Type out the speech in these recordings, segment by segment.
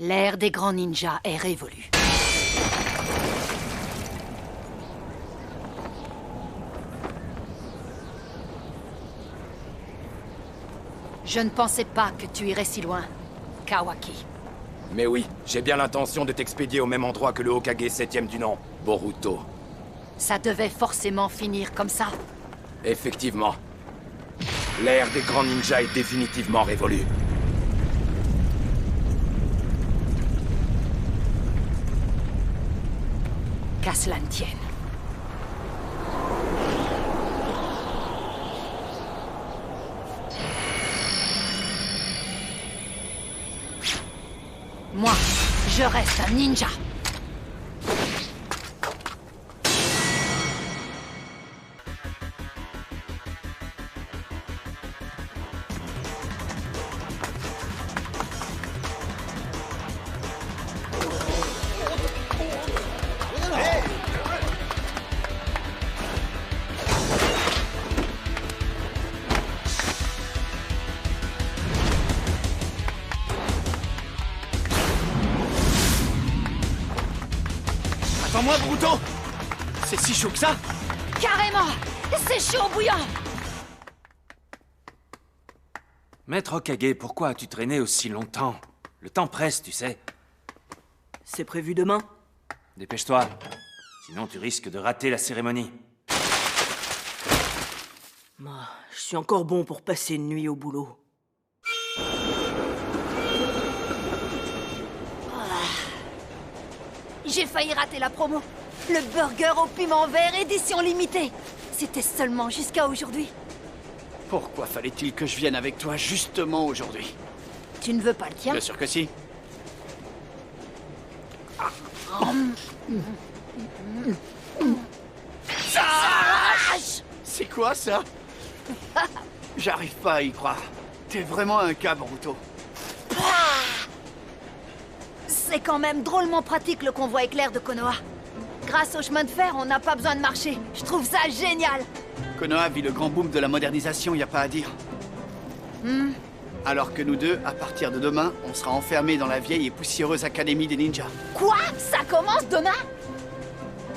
L'ère des grands ninjas est révolue. Je ne pensais pas que tu irais si loin, Kawaki. Mais oui, j'ai bien l'intention de t'expédier au même endroit que le Hokage 7e du nom, Boruto. Ça devait forcément finir comme ça. Effectivement. L'ère des grands ninjas est définitivement révolue. Qu'à cela ne tienne. Moi, je reste un ninja. Attends-moi, Boruto! C'est si chaud que ça? Carrément! C'est chaud bouillant! Maître Hokage, pourquoi as-tu traîné aussi longtemps? Le temps presse, tu sais. C'est prévu demain? Dépêche-toi, sinon tu risques de rater la cérémonie. Moi, je suis encore bon pour passer une nuit au boulot. J'ai failli rater la promo. Le burger au piment vert, édition limitée. C'était seulement jusqu'à aujourd'hui. Pourquoi fallait-il que je vienne avec toi justement aujourd'hui? Tu ne veux pas le tien? Bien sûr que si. C'est quoi ça? J'arrive pas à y croire. T'es vraiment un cas, Boruto. C'est quand même drôlement pratique le convoi éclair de Konoha. Grâce au chemin de fer, on n'a pas besoin de marcher. Je trouve ça génial. Konoha vit le grand boom de la modernisation, y a pas à dire. Alors que nous deux, à partir de demain, on sera enfermés dans la vieille et poussiéreuse académie des ninjas. Quoi? Ça commence demain?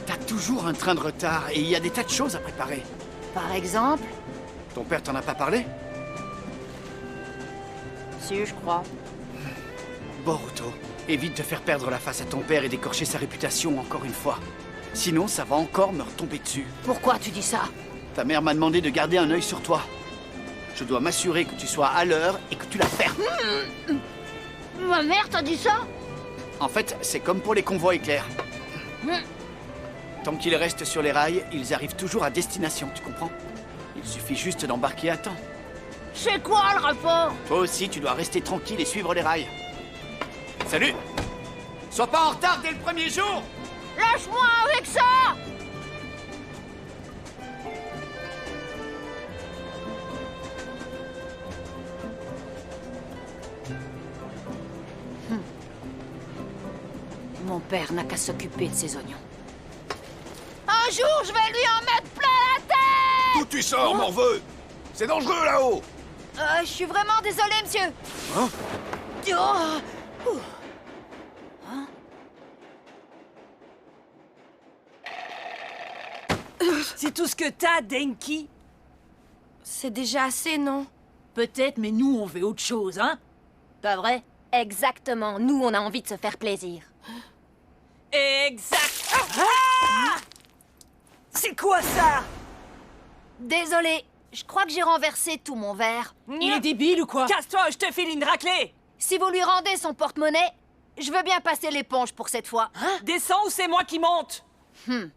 T'as toujours un train de retard et il y a des tas de choses à préparer. Par exemple? Ton père t'en a pas parlé? Si, je crois. Boruto, évite de faire perdre la face à ton père et d'écorcher sa réputation encore une fois. Sinon, ça va encore me retomber dessus. Pourquoi tu dis ça? Ta mère m'a demandé de garder un œil sur toi. Je dois m'assurer que tu sois à l'heure et que tu la fermes. Ma mère t'a dit ça? En fait, c'est comme pour les convois éclairs. Tant qu'ils restent sur les rails, ils arrivent toujours à destination, tu comprends? Il suffit juste d'embarquer à temps. C'est quoi le rapport? Toi aussi, tu dois rester tranquille et suivre les rails. Salut! Sois pas en retard dès le premier jour! Lâche-moi avec ça! Mon père n'a qu'à s'occuper de ses oignons. Un jour, je vais lui en mettre plein la tête! D'où tu sors, morveux? C'est dangereux là-haut! Je suis vraiment désolé, monsieur. Hein? Oh. Ouh. Hein? C'est tout ce que t'as, Denki? C'est déjà assez, non? Peut-être, mais nous, on veut autre chose, hein? Pas vrai? Exactement. Nous, on a envie de se faire plaisir. Exact! Ah! C'est quoi ça? Désolé, je crois que j'ai renversé tout mon verre. Il est débile ou quoi? Casse-toi, je te file une raclée! Si vous lui rendez son porte-monnaie, je veux bien passer l'éponge pour cette fois. Hein? Descends ou c'est moi qui monte? Il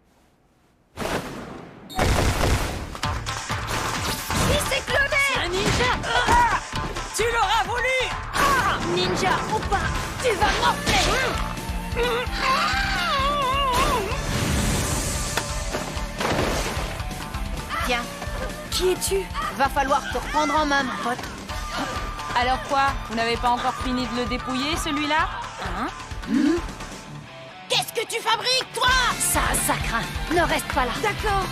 s'est clevé! Un ninja! Ah! Tu l'auras voulu! Ah! Ninja ou pas, tu vas morfler! Tiens, qui es-tu? Va falloir te reprendre en main, mon pote. Alors quoi? Vous n'avez pas encore fini de le dépouiller, celui-là? Hein? Qu'est-ce que tu fabriques, toi? Ça craint. Ne reste pas là. D'accord.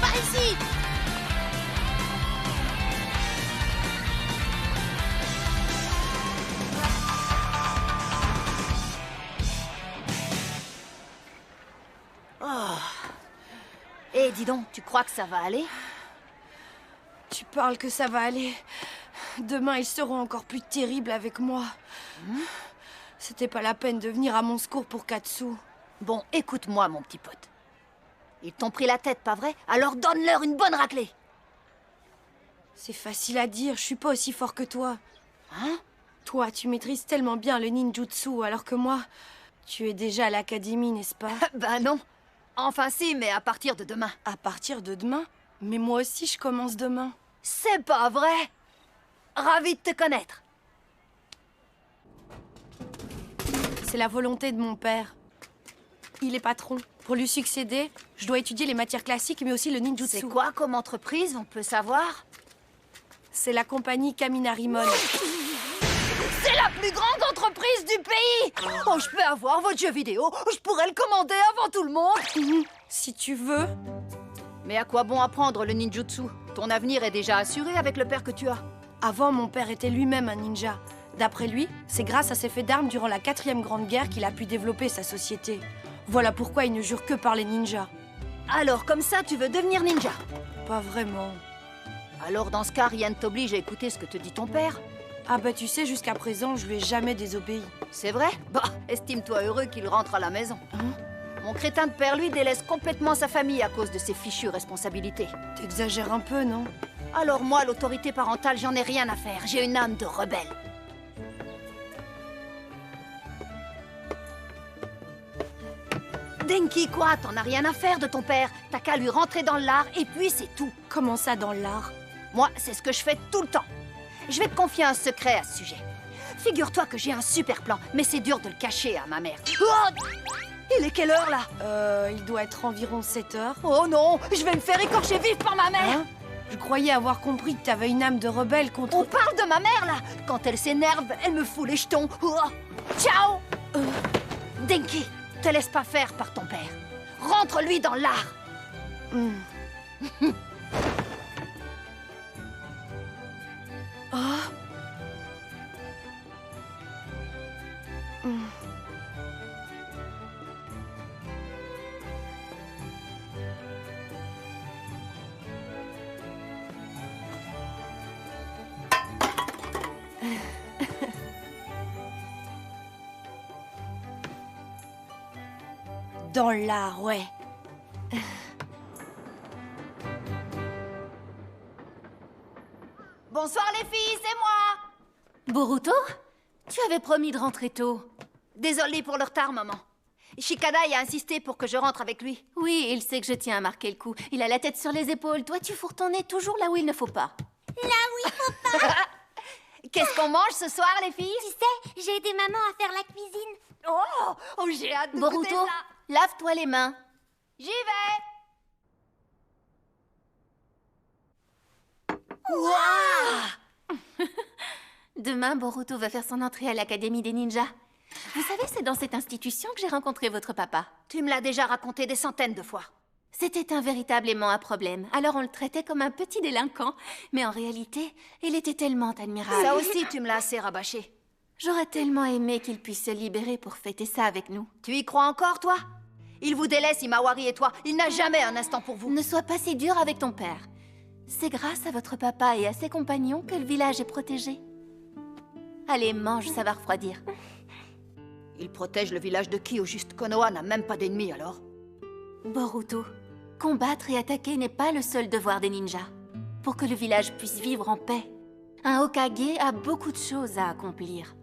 Par ici! dis donc, tu crois que ça va aller? Tu parles que ça va aller. Demain, ils seront encore plus terribles avec moi. C'était pas la peine de venir à mon secours pour Katsu. Bon, écoute-moi, mon petit pote. Ils t'ont pris la tête, pas vrai? Alors donne-leur une bonne raclée. C'est facile à dire, je suis pas aussi fort que toi. Hein? Toi, tu maîtrises tellement bien le ninjutsu, alors que moi, tu es déjà à l'académie, n'est-ce pas? Ben non. Enfin si, mais à partir de demain. À partir de demain? Mais moi aussi, je commence demain. C'est pas vrai? Ravi de te connaître. C'est la volonté de mon père. Il est patron. Pour lui succéder, je dois étudier les matières classiques, mais aussi le ninjutsu. C'est quoi comme entreprise, on peut savoir? C'est la compagnie Kaminarimon. C'est la plus grande entreprise du pays! Oh, je peux avoir votre jeu vidéo? Je pourrais le commander avant tout le monde! Si tu veux. Mais à quoi bon apprendre le ninjutsu? Ton avenir est déjà assuré avec le père que tu as. Avant, mon père était lui-même un ninja. D'après lui, c'est grâce à ses faits d'armes durant la 4e Grande Guerre qu'il a pu développer sa société. Voilà pourquoi il ne jure que par les ninjas. Alors, comme ça, tu veux devenir ninja? Pas vraiment. Alors, dans ce cas, rien ne t'oblige à écouter ce que te dit ton père. Ah bah tu sais, jusqu'à présent, je lui ai jamais désobéi. C'est vrai? Bah, estime-toi heureux qu'il rentre à la maison. Mon crétin de père, lui, délaisse complètement sa famille à cause de ses fichues responsabilités. T'exagères un peu, non? Alors moi, l'autorité parentale, j'en ai rien à faire. J'ai une âme de rebelle. Denki, quoi? T'en as rien à faire de ton père. T'as qu'à lui rentrer dans l'art et puis c'est tout. Comment ça, dans l'art? Moi, c'est ce que je fais tout le temps. Je vais te confier un secret à ce sujet. Figure-toi que j'ai un super plan, mais c'est dur de le cacher à ma mère. Oh! Il est quelle heure, là? Il doit être environ 7 heures. Oh non! Je vais me faire écorcher vif par ma mère! Hein? Je croyais avoir compris que t'avais une âme de rebelle contre... On parle de ma mère, là! Quand elle s'énerve, elle me fout les jetons. Oh! Ciao! Denki, te laisse pas faire par ton père. Rentre-lui dans l'art! Dans l'art, ouais. Bonsoir les filles, c'est moi! Boruto? Tu avais promis de rentrer tôt. Désolée pour le retard, maman. Shikadai a insisté pour que je rentre avec lui. Oui, il sait que je tiens à marquer le coup. Il a la tête sur les épaules. Toi, tu fourres ton nez toujours là où il ne faut pas. Qu'est-ce qu'on mange ce soir, les filles? Tu sais, j'ai aidé maman à faire la cuisine. Oh, j'ai hâte de goûter Boruto, ça. lave-toi les mains. J'y vais. Waouh! Demain, Boruto va faire son entrée à l'Académie des ninjas. Vous savez, c'est dans cette institution que j'ai rencontré votre papa. Tu me l'as déjà raconté des centaines de fois. C'était un véritablement un problème. Alors on le traitait comme un petit délinquant. Mais en réalité, il était tellement admirable. Ça aussi, tu me l'as assez rabâché. J'aurais tellement aimé qu'il puisse se libérer pour fêter ça avec nous. Tu y crois encore, toi? Il vous délaisse, Himawari et toi. Il n'a jamais un instant pour vous. Ne sois pas si dur avec ton père. C'est grâce à votre papa et à ses compagnons que le village est protégé. Allez, mange, ça va refroidir. Il protège le village de qui au juste? Konoha n'a même pas d'ennemis, alors? Boruto, combattre et attaquer n'est pas le seul devoir des ninjas. Pour que le village puisse vivre en paix, un Hokage a beaucoup de choses à accomplir.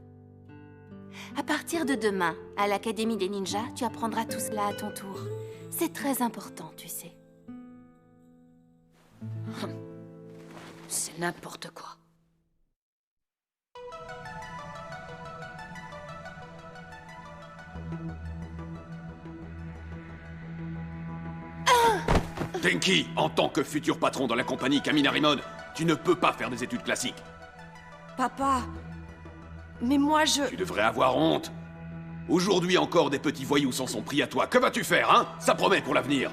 À partir de demain, à l'Académie des ninjas, tu apprendras tout cela à ton tour. C'est très important, tu sais. C'est n'importe quoi. Denki, en tant que futur patron dans la compagnie Kaminarimon, tu ne peux pas faire des études classiques. Papa... Mais moi, Tu devrais avoir honte. Aujourd'hui encore, des petits voyous s'en sont pris à toi. Que vas-tu faire, hein? Ça promet pour l'avenir.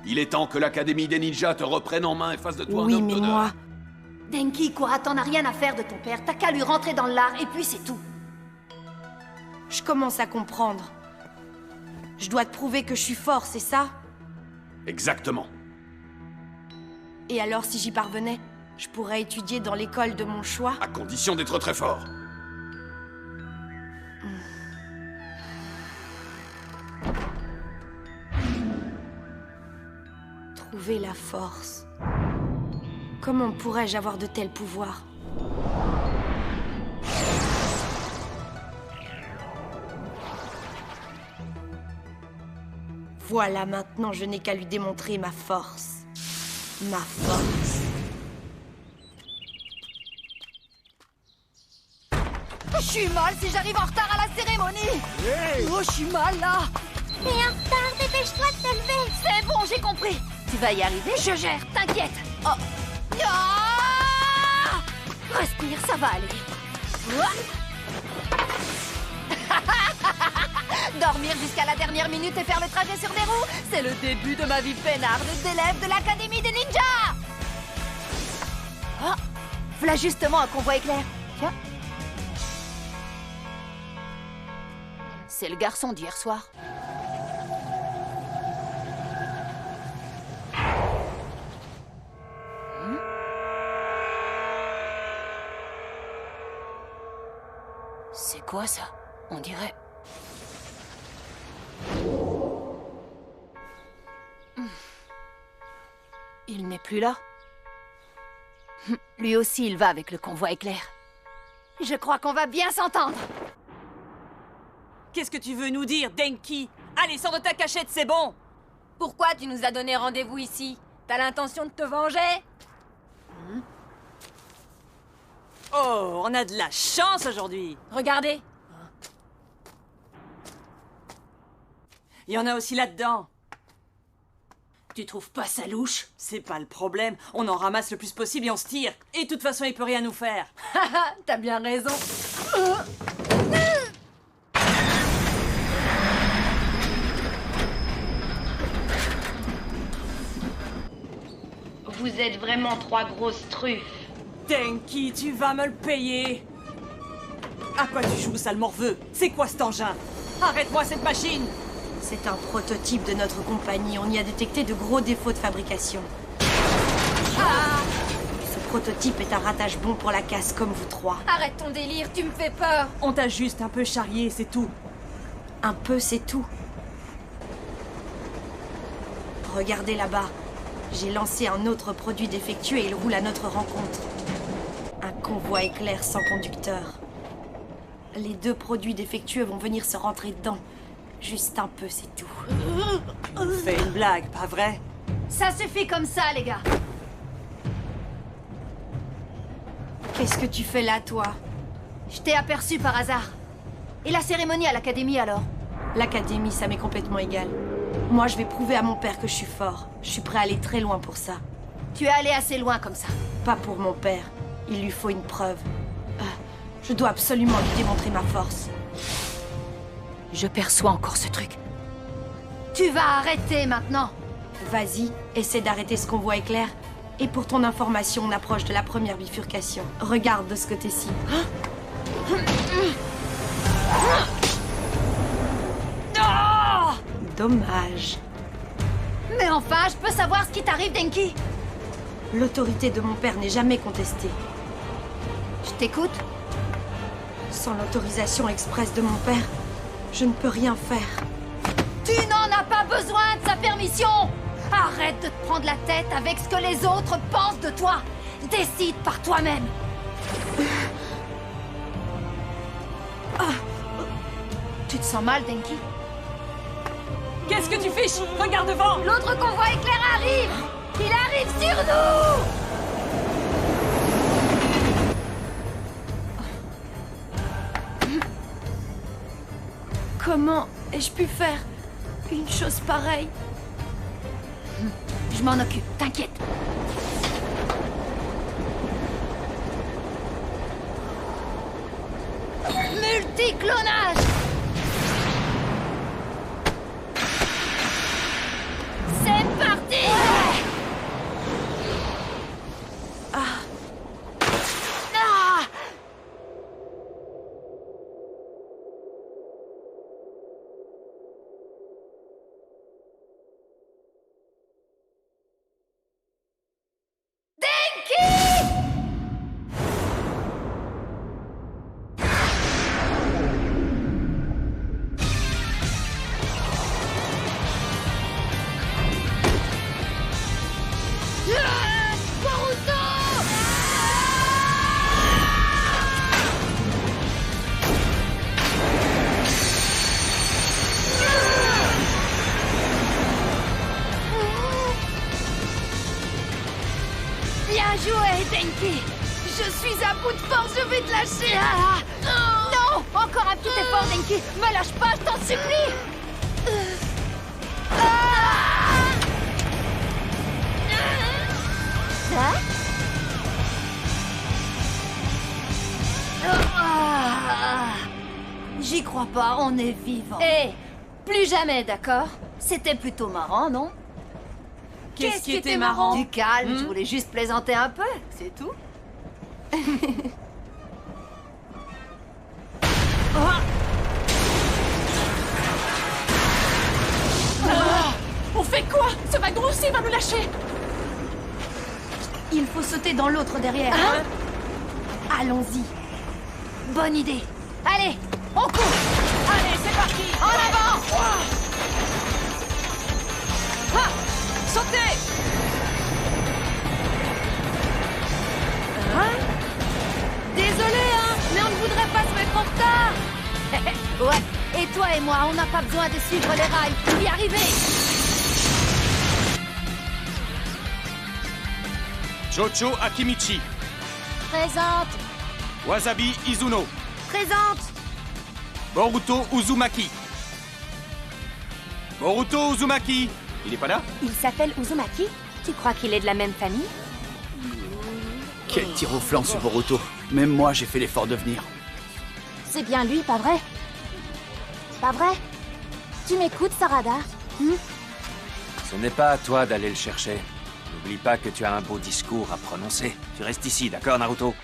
Il est temps que l'Académie des ninjas te reprenne en main et fasse de toi un Oui, homme mais d'honneur. moi... Denki, quoi? T'en as rien à faire de ton père. T'as qu'à lui rentrer dans l'art et puis c'est tout. Je commence à comprendre. Je dois te prouver que je suis fort, c'est ça? Exactement. Et alors, si j'y parvenais, je pourrais étudier dans l'école de mon choix? À condition d'être très fort. Trouver la force. Comment pourrais-je avoir de tels pouvoirs? Voilà, maintenant je n'ai qu'à lui démontrer ma force. Ma force. Je suis mal si j'arrive en retard à la cérémonie. Oh, je suis mal là. T'es en retard, dépêche-toi de te lever. C'est bon, j'ai compris. Tu vas y arriver, je gère, t'inquiète. Oh. Ah, respire, ça va aller. Dormir jusqu'à la dernière minute et faire le trajet sur des roues, c'est le début de ma vie peinarde d'élève de l'Académie des Ninjas. Oh, voilà justement un convoi éclair. Tiens. C'est le garçon d'hier soir. C'est quoi ça? On dirait... Il n'est plus là. Lui aussi, il va avec le convoi éclair. Je crois qu'on va bien s'entendre. Qu'est-ce que tu veux nous dire, Denki? Allez, sors de ta cachette, c'est bon! Pourquoi tu nous as donné rendez-vous ici? T'as l'intention de te venger? Oh, on a de la chance aujourd'hui! Regardez. Il y en a aussi là-dedans. Tu trouves pas ça louche? C'est pas le problème. On en ramasse le plus possible et on se tire. Et de toute façon, il peut rien nous faire. T'as bien raison. Vous êtes vraiment trois grosses truffes. Denki, tu vas me le payer. À quoi tu joues, sale morveux? C'est quoi cet engin? Arrête-moi cette machine! C'est un prototype de notre compagnie. On y a détecté de gros défauts de fabrication. Ce prototype est un rattache bon pour la casse, comme vous trois. Arrête ton délire, tu me fais peur. On t'a juste un peu charrié, c'est tout. Un peu, c'est tout. Regardez là-bas. J'ai lancé un autre produit défectueux et il roule à notre rencontre. Un convoi éclair sans conducteur. Les deux produits défectueux vont venir se rentrer dedans. Juste un peu, c'est tout. Fais une blague, pas vrai? Ça suffit comme ça, les gars. Qu'est-ce que tu fais là, toi? Je t'ai aperçu par hasard. Et la cérémonie à l'académie, alors? L'académie, ça m'est complètement égal. Moi, je vais prouver à mon père que je suis fort. Je suis prêt à aller très loin pour ça. Tu es allé assez loin comme ça. Pas pour mon père. Il lui faut une preuve. Je dois absolument lui démontrer ma force. Je perçois encore ce truc. Tu vas arrêter maintenant. Vas-y, essaie d'arrêter ce convoi éclair. Et pour ton information, on approche de la première bifurcation. Regarde de ce côté-ci. Dommage. Mais enfin, je peux savoir ce qui t'arrive, Denki? L'autorité de mon père n'est jamais contestée. Je t'écoute. Sans l'autorisation expresse de mon père, je ne peux rien faire. Tu n'en as pas besoin de sa permission. Arrête de te prendre la tête avec ce que les autres pensent de toi. Décide par toi-même. Tu te sens mal, Denki? Qu'est-ce que tu fais? Regarde devant! L'autre convoi éclair arrive. Il arrive sur nous. Comment ai-je pu faire une chose pareille? Je m'en occupe, t'inquiète. Multiclonage. Bien joué, Denki. Je suis à bout de force, je vais te lâcher. Ah. Non, encore un petit effort, Denki. Me lâche pas, je t'en supplie. J'y crois pas, on est vivant. Hé, plus jamais, d'accord? C'était plutôt marrant, non? Qu'est-ce qui était marrant? Du calme, je voulais juste plaisanter un peu, c'est tout. On fait quoi? Ce wagon aussi va nous lâcher. Il faut sauter dans l'autre derrière. Hein? Allons-y. Bonne idée. Allez, on court. Allez, c'est parti. En avant. Ah, sautez. Désolé, hein, mais on ne voudrait pas se mettre en retard. Ouais, et toi et moi, on n'a pas besoin de suivre les rails pour y arriver. Jojo Akimichi. Présente. Wasabi Izuno. Présente. Boruto Uzumaki. Boruto Uzumaki. Il est pas là? Il s'appelle Uzumaki? Tu crois qu'il est de la même famille? Quel tir au flanc ce Boruto. Même moi j'ai fait l'effort de venir. C'est bien lui, pas vrai? Pas vrai? Tu m'écoutes, Sarada? Ce n'est pas à toi d'aller le chercher. N'oublie pas que tu as un beau discours à prononcer. Tu restes ici, d'accord, Naruto?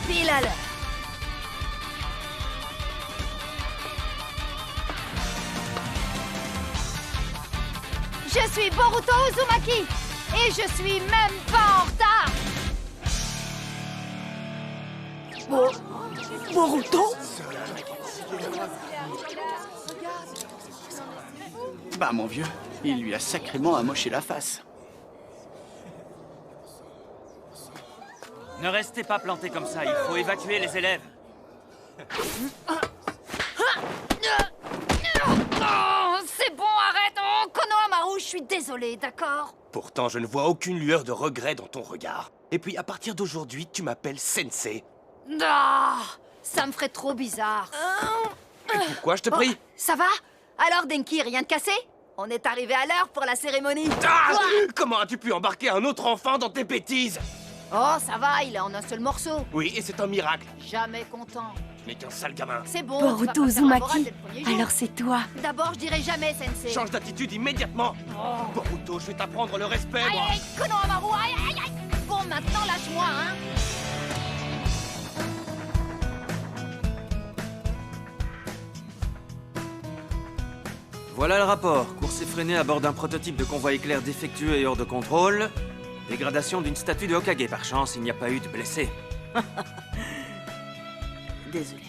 Pile à l'heure. Je suis Boruto Uzumaki et je suis même pas en retard. Boruto? Bah mon vieux, il lui a sacrément amoché la face. Ne restez pas plantés comme ça, il faut évacuer les élèves. Oh, c'est bon, arrête. Oh, Konohamaru, je suis désolée, d'accord? Pourtant, je ne vois aucune lueur de regret dans ton regard. Et puis, à partir d'aujourd'hui, tu m'appelles Sensei. Ah, ça me ferait trop bizarre. Et pourquoi, je te prie? Ça va? Alors, Denki, rien de cassé? On est arrivé à l'heure pour la cérémonie. Ah! Comment as-tu pu embarquer un autre enfant dans tes bêtises? Oh, ça va, il est en un seul morceau. Oui, et c'est un miracle. Jamais content. Mais qu'un sale gamin. C'est bon. Boruto tu vas pas faire la morale Uzumaki. dès le premier jour. Alors c'est toi. D'abord, je dirai jamais, Sensei. Change d'attitude immédiatement. Boruto, je vais t'apprendre le respect, Aïe, moi. aïe, Konohamaru, aïe, aïe, aïe. Bon, maintenant, lâche-moi, hein. Voilà le rapport. Course effrénée à bord d'un prototype de convoi éclair défectueux et hors de contrôle. Dégradation d'une statue de Hokage. Par chance, il n'y a pas eu de blessés. Désolé.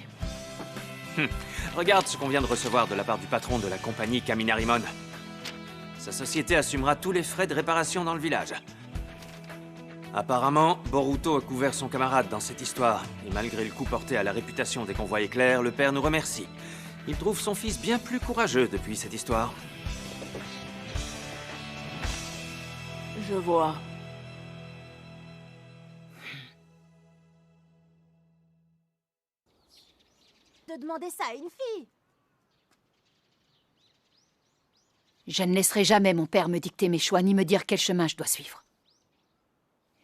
Regarde ce qu'on vient de recevoir de la part du patron de la compagnie Kaminarimon. Sa société assumera tous les frais de réparation dans le village. Apparemment, Boruto a couvert son camarade dans cette histoire. Et malgré le coup porté à la réputation des convois éclairs, le père nous remercie. Il trouve son fils bien plus courageux depuis cette histoire. Je vois. De demander ça à une fille. Je ne laisserai jamais mon père me dicter mes choix ni me dire quel chemin je dois suivre.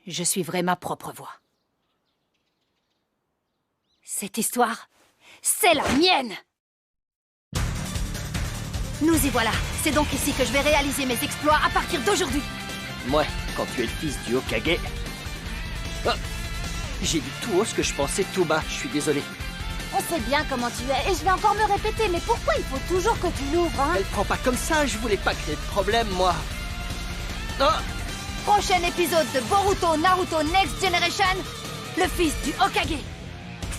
Je suivrai ma propre voie. Cette histoire, c'est la mienne! Nous y voilà. C'est donc ici que je vais réaliser mes exploits à partir d'aujourd'hui. Ouais, quand tu es le fils du Hokage... Oh, j'ai dit tout haut ce que je pensais tout bas, je suis désolé. On sait bien comment tu es, et je vais encore me répéter, mais pourquoi il faut toujours que tu l'ouvres, hein? Elle prend pas comme ça, je voulais pas créer de problème, moi. Oh, Prochain épisode de Boruto Naruto Next Generation, le fils du Hokage.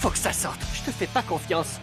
faut que ça sorte, je te fais pas confiance.